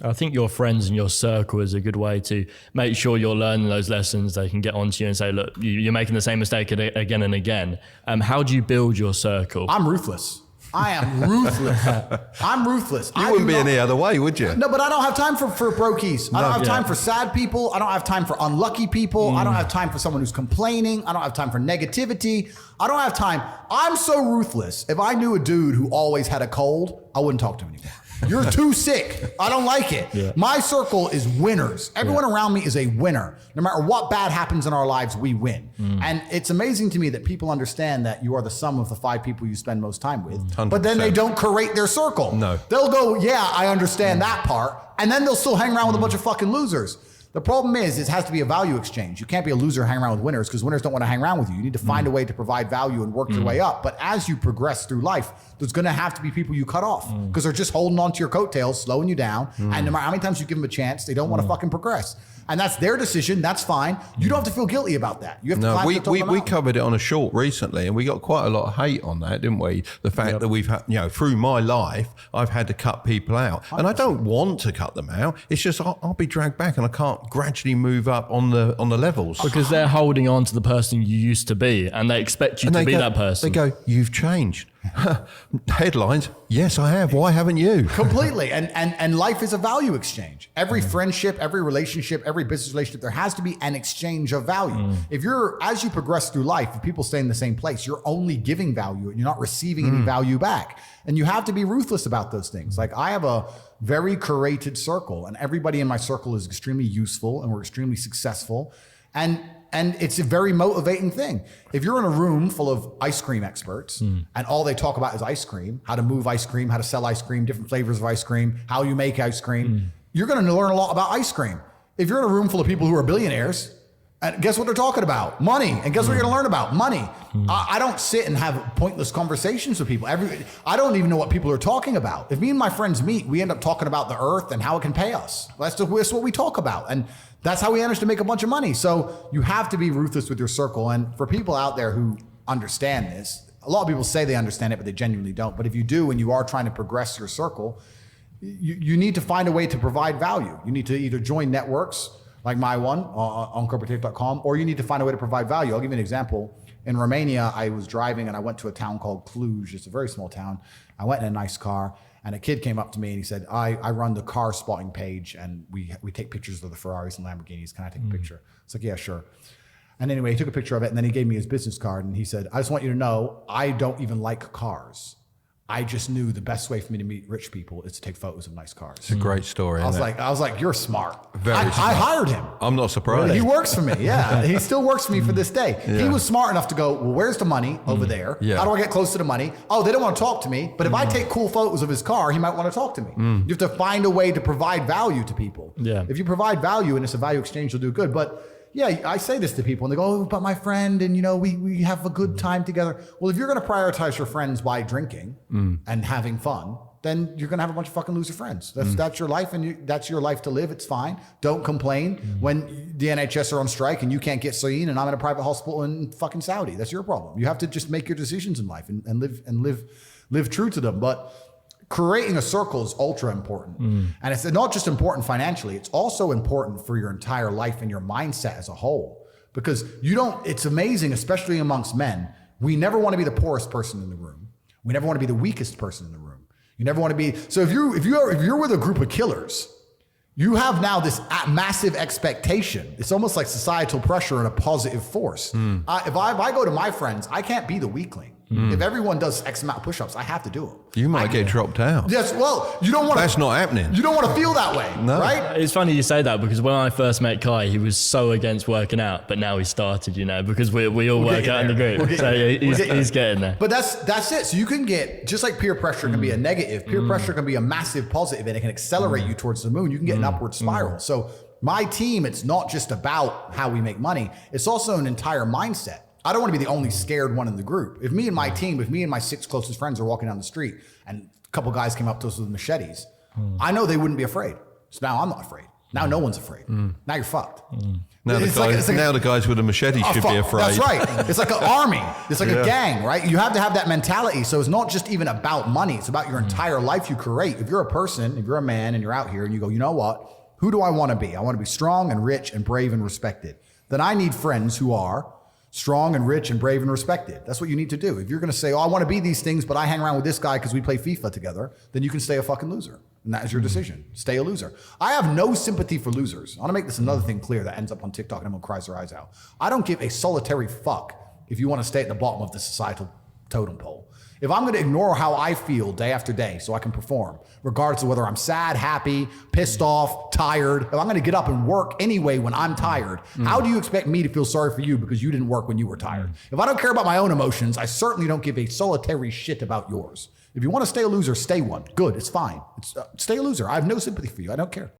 I think your friends and your circle is a good way to make sure you're learning those lessons. They can get onto you and say, look, you're making the same mistake again and again. How do you build your circle? I'm ruthless. I am ruthless. I'm ruthless. You wouldn't be any other way, would you? No, but I don't have time for brokies. I don't have time for sad people. I don't have time for unlucky people. I don't have time for someone who's complaining. I don't have time for negativity. I don't have time. I'm so ruthless. If I knew a dude who always had a cold, I wouldn't talk to him anymore. You're too sick. I don't like it. Yeah. My circle is winners. Everyone around me is a winner. No matter what bad happens in our lives, we win. And it's amazing to me that people understand that you are the sum of the 5 people you spend most time with. 100%. But then they don't curate their circle. No. They'll go, yeah, I understand that part. And then they'll still hang around with a bunch of fucking losers. The problem is it has to be a value exchange. You can't be a loser hanging around with winners because winners don't want to hang around with you. You need to find a way to provide value and work your way up. But as you progress through life, there's going to have to be people you cut off because they're just holding on to your coattails, slowing you down. And no matter how many times you give them a chance, they don't want to fucking progress. And that's their decision. That's fine. You don't have to feel guilty about that. You have to climb to the top of the we mountain. covered it on a short recently, and we got quite a lot of hate on that, didn't we? The fact that we've had, through my life, I've had to cut people out, 100%. And I don't want to cut them out. It's just I'll be dragged back, and I can't gradually move up on the levels because they're holding on to the person you used to be, and they expect you to be that person. They go, "You've changed." Headlines, yes, I have. Why haven't you? Completely. And life is a value exchange. Every friendship, every relationship, every business relationship, there has to be an exchange of value. As you progress through life, if people stay in the same place, you're only giving value and you're not receiving any value back. And you have to be ruthless about those things. Like I have a very curated circle and everybody in my circle is extremely useful and we're extremely successful. And it's a very motivating thing. If you're in a room full of ice cream experts and all they talk about is ice cream, how to move ice cream, how to sell ice cream, different flavors of ice cream, how you make ice cream, you're going to learn a lot about ice cream. If you're in a room full of people who are billionaires, and guess what they're talking about? Money. And guess what you're going to learn about? Money. I don't sit and have pointless conversations with people. I don't even know what people are talking about. If me and my friends meet, we end up talking about the earth and how it can pay us. That's what we talk about. And that's how we manage to make a bunch of money. So you have to be ruthless with your circle. And for people out there who understand this, a lot of people say they understand it, but they genuinely don't. But if you do, and you are trying to progress your circle, you need to find a way to provide value. You need to either join networks like my one on corporatetate.com, or you need to find a way to provide value. I'll give you an example. In Romania, I was driving and I went to a town called Cluj. It's a very small town. I went in a nice car and a kid came up to me and he said, I run the car spotting page and we take pictures of the Ferraris and Lamborghinis. Can I take a picture? It's like, yeah, sure. And anyway, he took a picture of it and then he gave me his business card and he said, I just want you to know, I don't even like cars. I just knew the best way for me to meet rich people is to take photos of nice cars. It's a great story. I was like, you're smart. Very smart. I hired him. I'm not surprised. Really? He works for me. Yeah. He still works for me for this day. Yeah. He was smart enough to go, well, where's the money over there? Yeah. How do I get close to the money? Oh, they don't want to talk to me. But if I take cool photos of his car, he might want to talk to me. You have to find a way to provide value to people. Yeah. If you provide value and it's a value exchange, you'll do good. But yeah, I say this to people and they go, oh, but my friend, and we have a good time together. Well, if you're going to prioritize your friends by drinking and having fun, then you're going to have a bunch of fucking loser friends. That's your life and that's your life to live. It's fine. Don't complain when the NHS are on strike and you can't get seen and I'm in a private hospital in fucking Saudi. That's your problem. You have to just make your decisions in life and live true to them. But creating a circle is ultra important. And it's not just important financially, it's also important for your entire life and your mindset as a whole. Because it's amazing, especially amongst men, we never want to be the poorest person in the room. We never want to be the weakest person in the room. You never want to be, so if you're with a group of killers, you have now this massive expectation. It's almost like societal pressure and a positive force. If I go to my friends, I can't be the weakling. If everyone does X amount of push-ups, I have to do them. You might get dropped out. Yes, well, you don't want to. That's not happening. You don't want to feel that way, right? It's funny you say that because when I first met Kai, he was so against working out, but now he started, because we all work out in the group. So he's getting there. But that's it. So you can get, just like peer pressure can be a negative, peer pressure can be a massive positive and it can accelerate you towards the moon. You can get an upward spiral. So my team, it's not just about how we make money. It's also an entire mindset. I don't want to be the only scared one in the group. If me and my 6 closest friends are walking down the street and a couple guys came up to us with machetes, I know they wouldn't be afraid. So now I'm not afraid. Now no one's afraid. Now you're fucked. Now the guys with a machete should be afraid. That's right. It's like an army. It's like a gang, right? You have to have that mentality. So it's not just even about money. It's about your entire life you create. If you're a person, if you're a man and you're out here and you go, you know what? Who do I want to be? I want to be strong and rich and brave and respected. Then I need friends who are strong and rich and brave and respected. That's what you need to do. If you're going to say, oh, I want to be these things, but I hang around with this guy because we play FIFA together, then you can stay a fucking loser. And that is your decision. Stay a loser. I have no sympathy for losers. I want to make this another thing clear that ends up on TikTok and everyone cries their eyes out. I don't give a solitary fuck if you want to stay at the bottom of the societal totem pole. If I'm going to ignore how I feel day after day so I can perform, regardless of whether I'm sad, happy, pissed off, tired, if I'm going to get up and work anyway when I'm tired, how do you expect me to feel sorry for you because you didn't work when you were tired? If I don't care about my own emotions, I certainly don't give a solitary shit about yours. If you want to stay a loser, stay one. Good, it's fine. Stay a loser. I have no sympathy for you. I don't care.